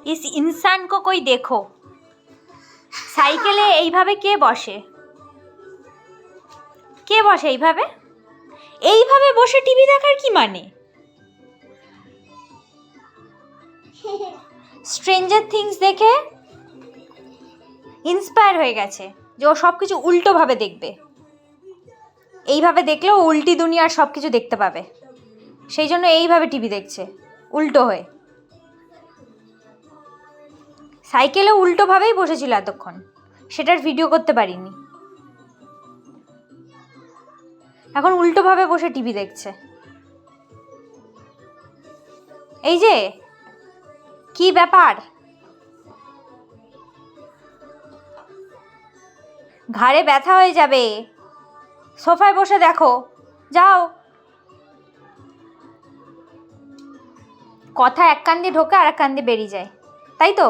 इस इंसान को कोई देखो, সাইকেলে এইভাবে কে বসে? কে বসে এইভাবে? এইভাবে বসে টিভি দেখার কি মানে? স্ট্রেঞ্জার থিংস দেখে ইন্সপায়ার হয়ে গেছে যে ও সব কিছু উল্টোভাবে দেখবে। এইভাবে দেখলেও উল্টি দুনিয়ার সব কিছু দেখতে পাবে, সেই জন্য এইভাবে টিভি দেখছে উল্টো হয়ে। সাইকেলে উল্টোভাবেই বসেছিল এতক্ষণ, সেটার ভিডিও করতে পারিনি, এখন উল্টোভাবে বসে টিভি দেখছে। এই যে কি ব্যাপার, ঘাড়ে ব্যথা হয়ে যাবে, সোফায় বসে দেখো, যাও। কথা এক কান দিয়ে ঢোকে আর এক কান দিয়ে বেরিয়ে যায়, তাই তো?